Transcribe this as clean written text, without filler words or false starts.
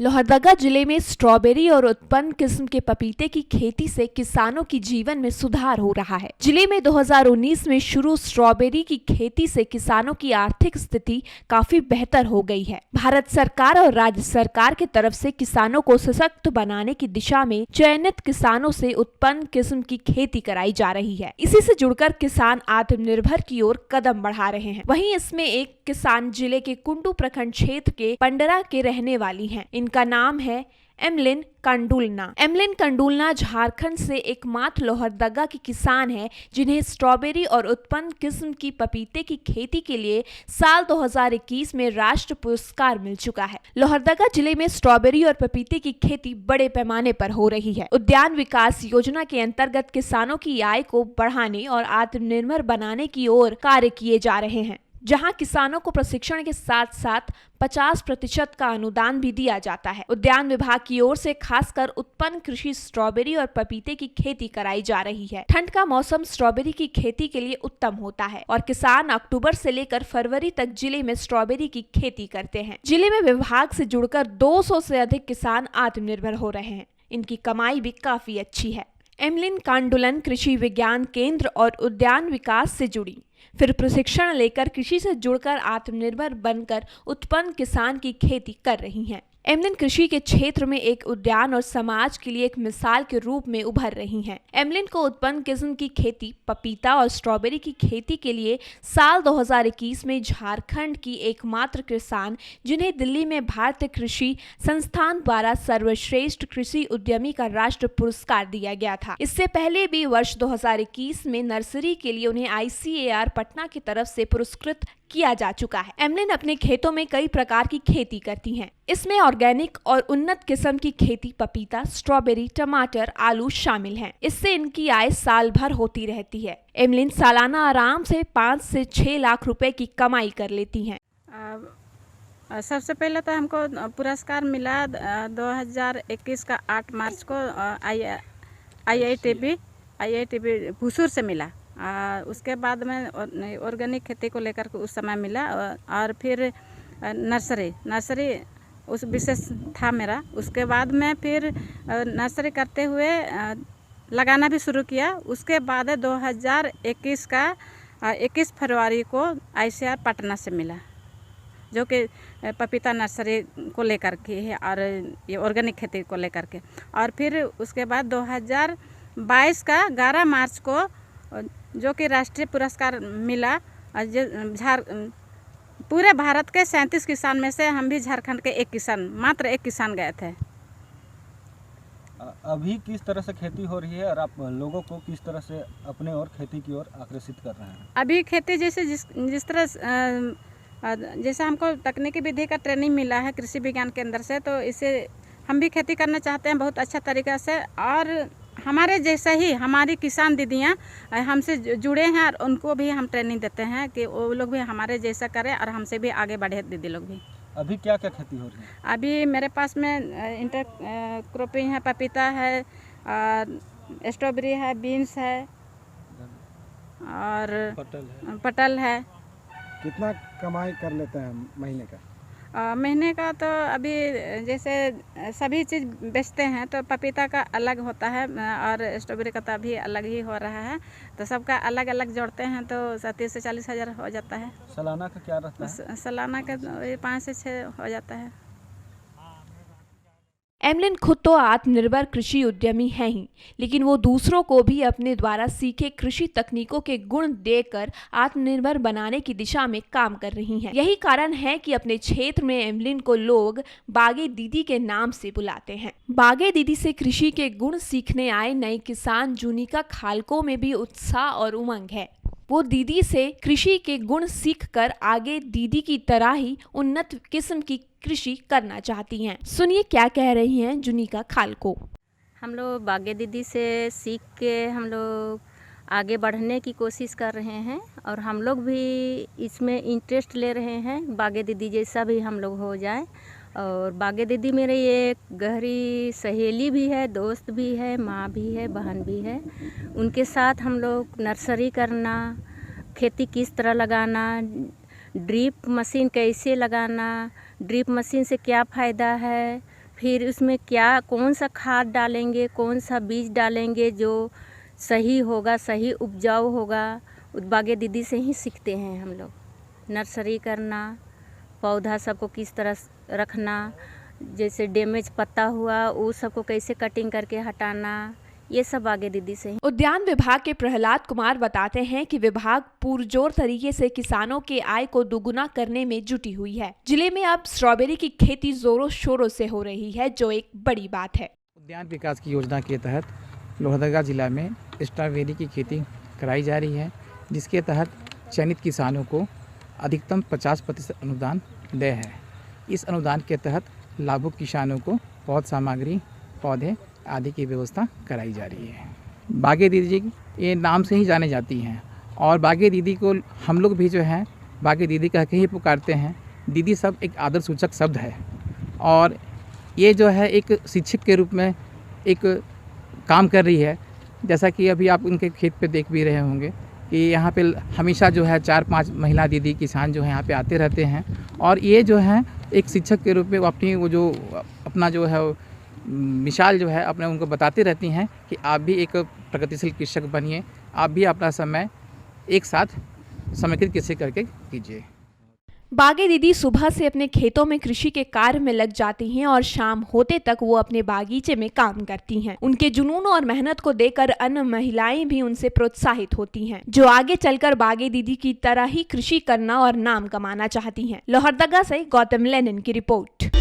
लोहरदगा जिले में स्ट्रॉबेरी और उत्पन्न किस्म के पपीते की खेती से किसानों की जीवन में सुधार हो रहा है। जिले में 2019 में शुरू स्ट्रॉबेरी की खेती से किसानों की आर्थिक स्थिति काफी बेहतर हो गई है। भारत सरकार और राज्य सरकार की तरफ से किसानों को सशक्त बनाने की दिशा में चयनित किसानों से उत्पन्न किस्म की खेती कराई जा रही है। इसी से जुड़कर किसान आत्मनिर्भर की ओर कदम बढ़ा रहे हैं। वहीं इसमें एक किसान जिले के कुंडू प्रखंड क्षेत्र के पंडरा के रहने वाली हैं। इनका नाम है एमलिन कंडुलना। एमलिन कंडुलना झारखंड से एकमात्र लोहरदगा की किसान है जिन्हें स्ट्रॉबेरी और उत्पन्न किस्म की पपीते की खेती के लिए साल 2021 में राष्ट्रीय पुरस्कार मिल चुका है। लोहरदगा जिले में स्ट्रॉबेरी और पपीते की खेती बड़े पैमाने पर हो रही है। उद्यान विकास योजना के अंतर्गत किसानों की आय को बढ़ाने और आत्मनिर्भर बनाने की ओर कार्य किए जा रहे हैं, जहां किसानों को प्रशिक्षण के साथ साथ 50% का अनुदान भी दिया जाता है। उद्यान विभाग की ओर से खासकर उत्पन्न कृषि स्ट्रॉबेरी और पपीते की खेती कराई जा रही है। ठंड का मौसम स्ट्रॉबेरी की खेती के लिए उत्तम होता है और किसान अक्टूबर से लेकर फरवरी तक जिले में स्ट्रॉबेरी की खेती करते हैं। जिले में विभाग से जुड़कर 200 से अधिक किसान आत्मनिर्भर हो रहे हैं। इनकी कमाई भी काफी अच्छी है। एमलिन कांडुलन कृषि विज्ञान केंद्र और उद्यान विकास से जुड़ी, फिर प्रशिक्षण लेकर कृषि से जुड़कर आत्मनिर्भर बनकर उत्पन्न किसान की खेती कर रही हैं। एमलिन कृषि के क्षेत्र में एक उद्यान और समाज के लिए एक मिसाल के रूप में उभर रही हैं। एमलिन को उत्पन्न किस्म की खेती पपीता और स्ट्रॉबेरी की खेती के लिए साल 2021 में झारखंड की एकमात्र किसान जिन्हें दिल्ली में भारतीय कृषि संस्थान द्वारा सर्वश्रेष्ठ कृषि उद्यमी का राष्ट्रीय पुरस्कार दिया गया था। इससे पहले भी वर्ष 2021 में नर्सरी के लिए उन्हें ICAR पटना की तरफ से पुरस्कृत किया जा चुका है। एमलिन अपने खेतों में कई प्रकार की खेती करती हैं। इसमें ऑर्गेनिक और उन्नत किस्म की खेती पपीता, स्ट्रॉबेरी, टमाटर, आलू शामिल हैं। इससे इनकी आय साल भर होती रहती है। एमलिन सालाना आराम से 5 से 6 लाख रुपए की कमाई कर लेती हैं। सबसे पहले तो हमको पुरस्कार मिला 2021 का 8 मार्च को IITB भूसूर से मिला। उसके बाद में ऑर्गेनिक खेती को लेकर उस समय मिला और फिर नर्सरी उस विशेष था मेरा। उसके बाद में फिर नर्सरी करते हुए लगाना भी शुरू किया। उसके बाद 2021 का 21 फरवरी को ICAR पटना से मिला, जो कि पपीता नर्सरी को लेकर के है और ये ऑर्गेनिक खेती को लेकर के। और फिर उसके बाद 2022 का 11 मार्च को जो कि राष्ट्रीय पुरस्कार मिला। पूरे भारत के 37 किसान में से हम भी झारखंड के मात्र एक किसान गए थे। अभी किस तरह से खेती हो रही है और आप लोगों को किस तरह से अपने और खेती की ओर आकर्षित कर रहे हैं? अभी खेती जैसे जिस तरह जैसे हमको तकनीकी विधि का ट्रेनिंग मिला है कृषि विज्ञान केंद्र से, तो इससे हम भी खेती करना चाहते हैं बहुत अच्छा तरीक़ा से। और हमारे जैसे ही हमारी किसान दीदियाँ हमसे जुड़े हैं और उनको भी हम ट्रेनिंग देते हैं कि वो लोग भी हमारे जैसा करें और हमसे भी आगे बढ़े दीदी लोग भी। अभी क्या क्या खेती हो रही है? अभी मेरे पास में इंटर क्रॉपिंग है, पपीता है, स्ट्रॉबेरी है, बीन्स है और पटल है। कितना कमाई कर लेते हैं महीने का? महीने का तो अभी जैसे सभी चीज़ बेचते हैं तो पपीता का अलग होता है और स्ट्रॉबेरी का तो अभी अलग ही हो रहा है, तो सबका अलग अलग जोड़ते हैं तो 30 से 40 हज़ार हो जाता है। सालाना का क्या रहता है? सालाना का 5 से 6 हो जाता है। एमलिन खुद तो आत्मनिर्भर कृषि उद्यमी है ही, लेकिन वो दूसरों को भी अपने द्वारा सीखे कृषि तकनीकों के गुण देकर आत्मनिर्भर बनाने की दिशा में काम कर रही हैं। यही कारण है कि अपने क्षेत्र में एमलिन को लोग बागे दीदी के नाम से बुलाते हैं। बागे दीदी से कृषि के गुण सीखने आए नए किसान जुनिका खालको में भी उत्साह और उमंग है। वो दीदी से कृषि के गुण सीखकर आगे दीदी की तरह ही उन्नत किस्म की कृषि करना चाहती हैं। सुनिए क्या कह रही हैं जुनिका खालको। हम लोग बागे दीदी से सीख के हम लोग आगे बढ़ने की कोशिश कर रहे हैं और हम लोग भी इसमें इंटरेस्ट ले रहे हैं, बागे दीदी जैसा भी हम लोग हो जाए। और बागे दीदी मेरे एक गहरी सहेली भी है, दोस्त भी है, माँ भी है, बहन भी है। उनके साथ हम लोग नर्सरी करना, खेती किस तरह लगाना, ड्रिप मशीन कैसे लगाना, ड्रिप मशीन से क्या फ़ायदा है, फिर उसमें क्या कौन सा खाद डालेंगे, कौन सा बीज डालेंगे जो सही होगा, सही उपजाऊ होगा, बागे दीदी से ही सीखते हैं हम लोग। नर्सरी करना, पौधा सबको किस तरह रखना, जैसे डैमेज पत्ता हुआ वो सबको कैसे कटिंग करके हटाना, ये सब बागे दीदी से ही। उद्यान विभाग के प्रहलाद कुमार बताते हैं कि विभाग पुरजोर तरीके से किसानों के आय को दोगुना करने में जुटी हुई है। जिले में अब स्ट्रॉबेरी की खेती जोरों शोरों से हो रही है, जो एक बड़ी बात है। उद्यान विकास की योजना के तहत लोहरदगा जिला में स्ट्रॉबेरी की खेती कराई जा रही है, जिसके तहत चयनित किसानों को अधिकतम 50% अनुदान देय है। इस अनुदान के तहत लाभुक किसानों को पौध सामग्री, पौधे आदि की व्यवस्था कराई जा रही है। बागे दीदी ये नाम से ही जाने जाती हैं और बागे दीदी को हम लोग भी जो है बागे दीदी कह के ही पुकारते हैं। दीदी सब एक आदर सूचक शब्द है और ये जो है एक शिक्षक के रूप में एक काम कर रही है। जैसा कि अभी आप उनके खेत पे देख भी रहे होंगे कि यहाँ पे हमेशा जो है 4-5 महिला दीदी किसान जो है यहाँ पे आते रहते हैं और ये जो है एक शिक्षक के रूप में वो अपनी वो जो अपना जो है मिसाल जो है अपने उनको बताती रहती हैं कि आप भी एक प्रगतिशील कृषक बनिए, आप भी अपना समय एक साथ समेकित कृषि करके कीजिए। बागे दीदी सुबह से अपने खेतों में कृषि के कार्य में लग जाती हैं और शाम होते तक वो अपने बागीचे में काम करती हैं। उनके जुनून और मेहनत को देखकर अन्य महिलाएं भी उनसे प्रोत्साहित होती हैं, जो आगे चलकर बागे दीदी की तरह ही कृषि करना और नाम कमाना चाहती हैं। लोहरदगा से गौतम लेनिन की रिपोर्ट।